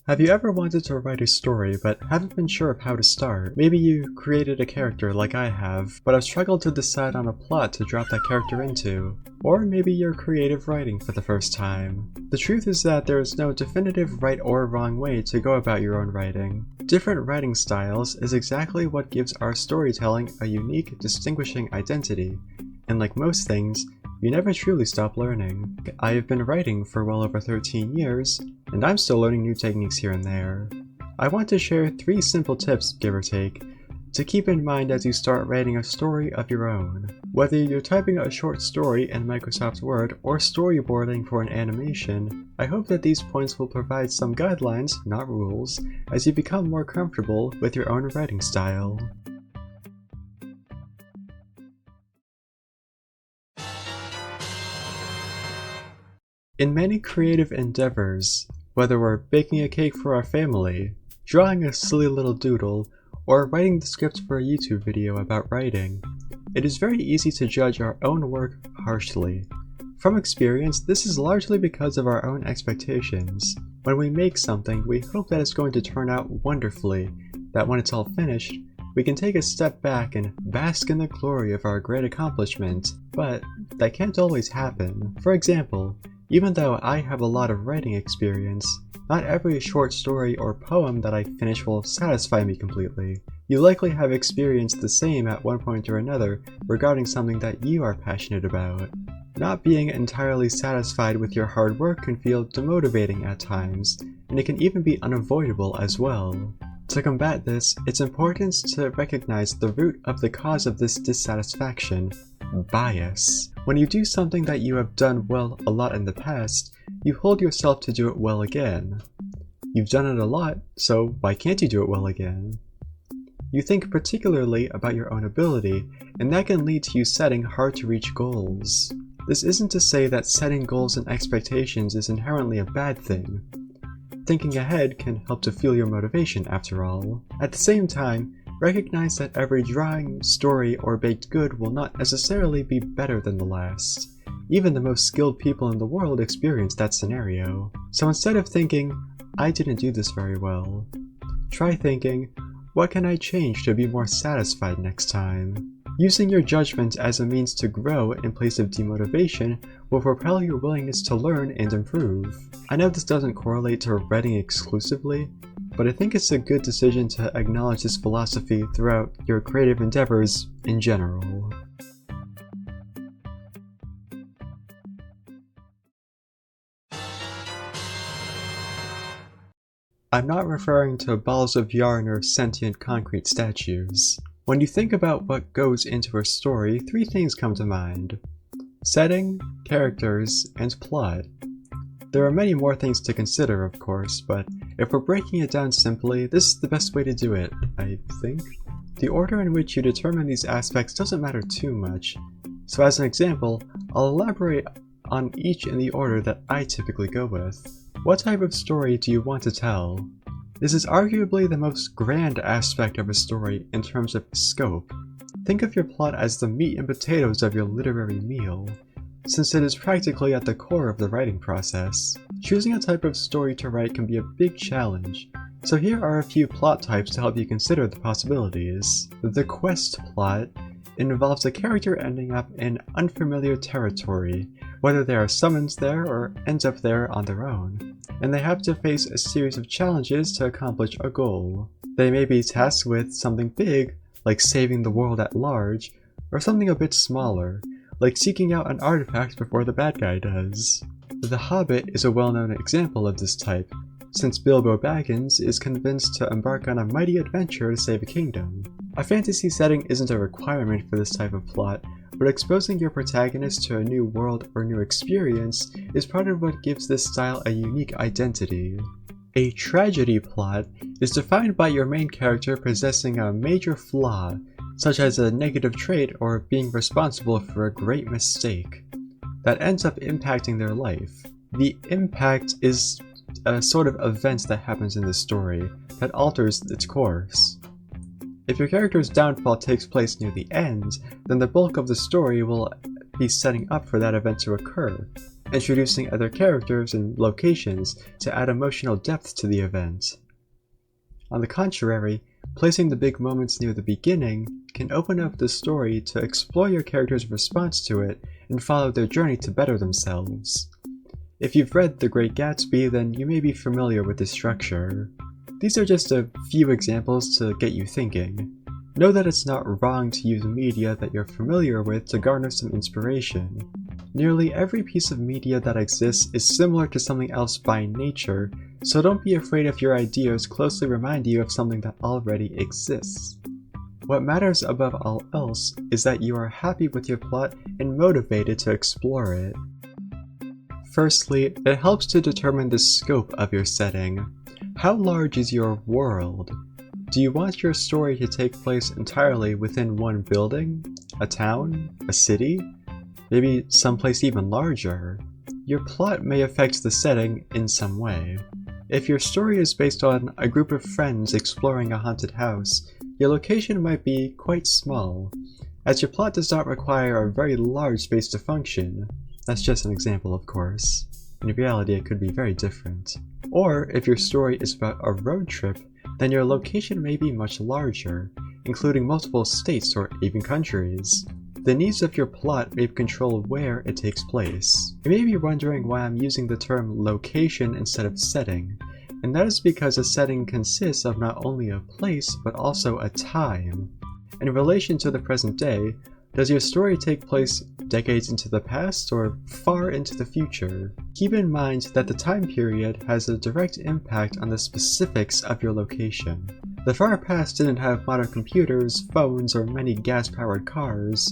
Have you ever wanted to write a story but haven't been sure of how to start? Maybe you created a character like I have, but have struggled to decide on a plot to drop that character into. Or maybe you're creative writing for the first time. The truth is that there is no definitive right or wrong way to go about your own writing. Different writing styles is exactly what gives our storytelling a unique, distinguishing identity, and like most things, you never truly stop learning. I have been writing for well over 13 years, and I'm still learning new techniques here and there. I want to share 3 simple tips, give or take, to keep in mind as you start writing a story of your own. Whether you're typing a short story in Microsoft Word or storyboarding for an animation, I hope that these points will provide some guidelines, not rules, as you become more comfortable with your own writing style. In many creative endeavors, whether we're baking a cake for our family, drawing a silly little doodle, or writing the script for a YouTube video about writing, it is very easy to judge our own work harshly. From experience, this is largely because of our own expectations. When we make something, we hope that it's going to turn out wonderfully, that when it's all finished, we can take a step back and bask in the glory of our great accomplishment, but that can't always happen. For example, even though I have a lot of writing experience, not every short story or poem that I finish will satisfy me completely. You likely have experienced the same at one point or another regarding something that you are passionate about. Not being entirely satisfied with your hard work can feel demotivating at times, and it can even be unavoidable as well. To combat this, it's important to recognize the root of the cause of this dissatisfaction: bias. When you do something that you have done well a lot in the past, you hold yourself to do it well again. You've done it a lot, so why can't you do it well again? You think particularly about your own ability, and that can lead to you setting hard-to-reach goals. This isn't to say that setting goals and expectations is inherently a bad thing. Thinking ahead can help to fuel your motivation, after all. At the same time, recognize that every drawing, story, or baked good will not necessarily be better than the last. Even the most skilled people in the world experience that scenario. So instead of thinking, I didn't do this very well, try thinking, what can I change to be more satisfied next time? Using your judgment as a means to grow in place of demotivation will propel your willingness to learn and improve. I know this doesn't correlate to writing exclusively, but I think it's a good decision to acknowledge this philosophy throughout your creative endeavors in general. I'm not referring to balls of yarn or sentient concrete statues. When you think about what goes into a story, 3 things come to mind: setting, characters, and plot. There are many more things to consider, of course, but if we're breaking it down simply, this is the best way to do it, I think. The order in which you determine these aspects doesn't matter too much, so as an example, I'll elaborate on each in the order that I typically go with. What type of story do you want to tell? This is arguably the most grand aspect of a story in terms of scope. Think of your plot as the meat and potatoes of your literary meal, since it is practically at the core of the writing process. Choosing a type of story to write can be a big challenge, so here are a few plot types to help you consider the possibilities. The quest plot involves a character ending up in unfamiliar territory, whether they are summoned there or end up there on their own, and they have to face a series of challenges to accomplish a goal. They may be tasked with something big, like saving the world at large, or something a bit smaller, like seeking out an artifact before the bad guy does. The Hobbit is a well-known example of this type, since Bilbo Baggins is convinced to embark on a mighty adventure to save a kingdom. A fantasy setting isn't a requirement for this type of plot, but exposing your protagonist to a new world or new experience is part of what gives this style a unique identity. A tragedy plot is defined by your main character possessing a major flaw, such as a negative trait or being responsible for a great mistake, that ends up impacting their life. The impact is a sort of event that happens in the story that alters its course. If your character's downfall takes place near the end, then the bulk of the story will be setting up for that event to occur, introducing other characters and locations to add emotional depth to the event. On the contrary, placing the big moments near the beginning can open up the story to explore your character's response to it and follow their journey to better themselves. If you've read The Great Gatsby, then you may be familiar with this structure. These are just a few examples to get you thinking. Know that it's not wrong to use media that you're familiar with to garner some inspiration. Nearly every piece of media that exists is similar to something else by nature, so don't be afraid if your ideas closely remind you of something that already exists. What matters above all else is that you are happy with your plot and motivated to explore it. Firstly, it helps to determine the scope of your setting. How large is your world? Do you want your story to take place entirely within one building, a town, a city? Maybe someplace even larger? Your plot may affect the setting in some way. If your story is based on a group of friends exploring a haunted house, your location might be quite small, as your plot does not require a very large space to function. That's just an example, of course. In reality, it could be very different. Or, if your story is about a road trip, then your location may be much larger, including multiple states or even countries. The needs of your plot may control where it takes place. You may be wondering why I'm using the term location instead of setting, and that is because a setting consists of not only a place, but also a time. In relation to the present day, does your story take place decades into the past or far into the future? Keep in mind that the time period has a direct impact on the specifics of your location. The far past didn't have modern computers, phones, or many gas-powered cars,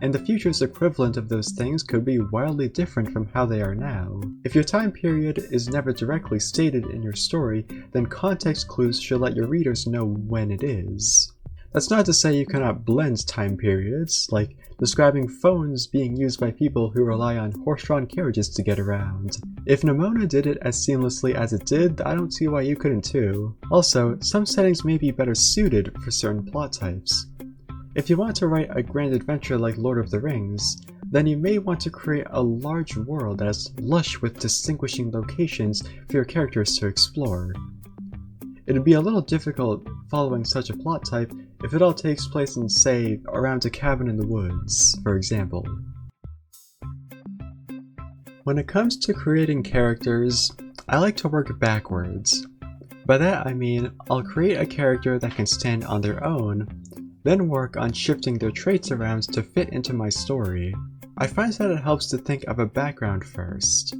and the future's equivalent of those things could be wildly different from how they are now. If your time period is never directly stated in your story, then context clues should let your readers know when it is. That's not to say you cannot blend time periods, like describing phones being used by people who rely on horse-drawn carriages to get around. If Nimona did it as seamlessly as it did, I don't see why you couldn't too. Also, some settings may be better suited for certain plot types. If you want to write a grand adventure like Lord of the Rings, then you may want to create a large world that is lush with distinguishing locations for your characters to explore. It'd be a little difficult following such a plot type if it all takes place in, say, around a cabin in the woods, for example. When it comes to creating characters, I like to work backwards. By that I mean, I'll create a character that can stand on their own, then work on shifting their traits around to fit into my story. I find that it helps to think of a background first.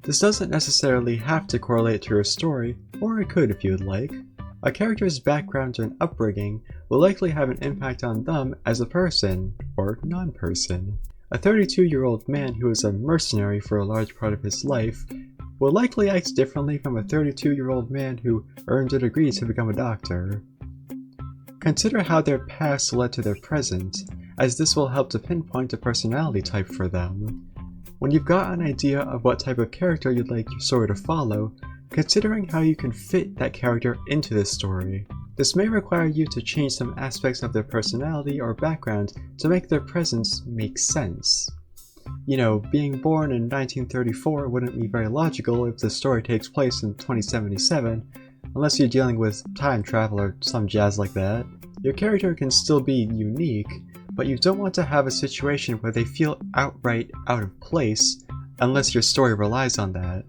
This doesn't necessarily have to correlate to your story, or it could if you'd like. A character's background and upbringing will likely have an impact on them as a person, or non-person. A 32-year-old man who is a mercenary for a large part of his life will likely act differently from a 32-year-old man who earned a degree to become a doctor. Consider how their past led to their present, as this will help to pinpoint a personality type for them. When you've got an idea of what type of character you'd like your story to follow, considering how you can fit that character into this story. This may require you to change some aspects of their personality or background to make their presence make sense. You know, being born in 1934 wouldn't be very logical if the story takes place in 2077, unless you're dealing with time travel or some jazz like that. Your character can still be unique, but you don't want to have a situation where they feel outright out of place, unless your story relies on that.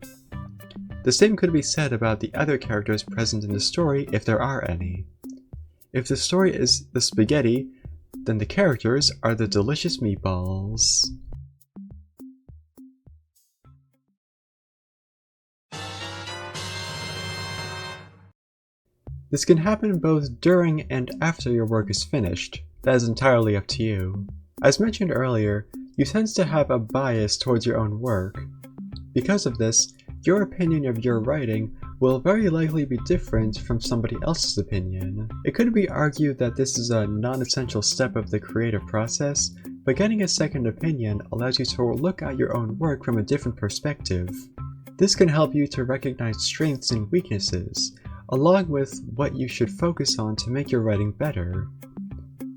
The same could be said about the other characters present in the story if there are any. If the story is the spaghetti, then the characters are the delicious meatballs. This can happen both during and after your work is finished. That is entirely up to you. As mentioned earlier, you tend to have a bias towards your own work. Because of this, your opinion of your writing will very likely be different from somebody else's opinion. It could be argued that this is a non-essential step of the creative process, but getting a second opinion allows you to look at your own work from a different perspective. This can help you to recognize strengths and weaknesses, along with what you should focus on to make your writing better.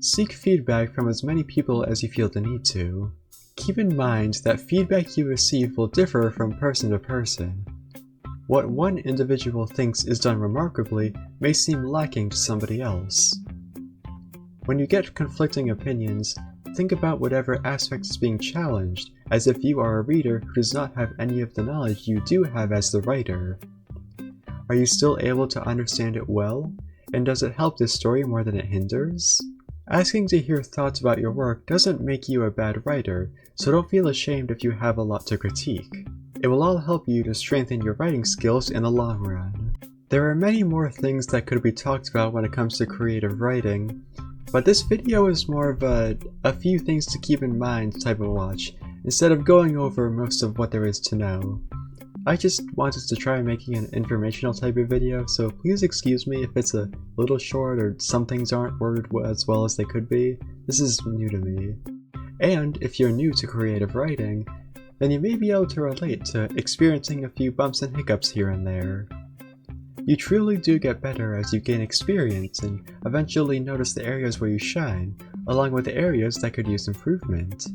Seek feedback from as many people as you feel the need to. Keep in mind that feedback you receive will differ from person to person. What one individual thinks is done remarkably may seem lacking to somebody else. When you get conflicting opinions, think about whatever aspect is being challenged, as if you are a reader who does not have any of the knowledge you do have as the writer. Are you still able to understand it well? And does it help the story more than it hinders? Asking to hear thoughts about your work doesn't make you a bad writer, so don't feel ashamed if you have a lot to critique. It will all help you to strengthen your writing skills in the long run. There are many more things that could be talked about when it comes to creative writing, but this video is more of a few things to keep in mind type of watch, instead of going over most of what there is to know. I just wanted to try making an informational type of video, so please excuse me if it's a little short or some things aren't worded as well as they could be. This is new to me. And if you're new to creative writing, then you may be able to relate to experiencing a few bumps and hiccups here and there. You truly do get better as you gain experience and eventually notice the areas where you shine, along with the areas that could use improvement.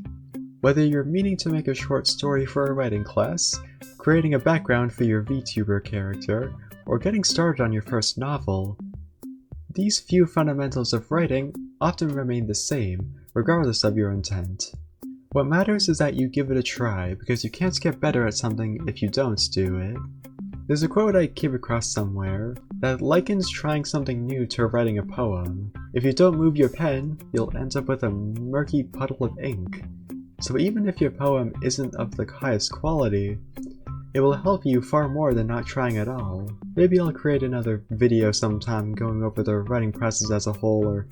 Whether you're meaning to make a short story for a writing class, creating a background for your VTuber character, or getting started on your first novel, these few fundamentals of writing often remain the same, regardless of your intent. What matters is that you give it a try, because you can't get better at something if you don't do it. There's a quote I came across somewhere that likens trying something new to writing a poem. If you don't move your pen, you'll end up with a murky puddle of ink. So even if your poem isn't of the highest quality, it will help you far more than not trying at all. Maybe I'll create another video sometime going over the writing process as a whole, or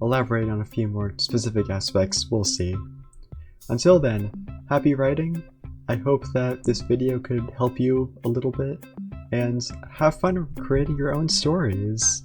elaborate on a few more specific aspects, we'll see. Until then, happy writing. I hope that this video could help you a little bit, and have fun creating your own stories.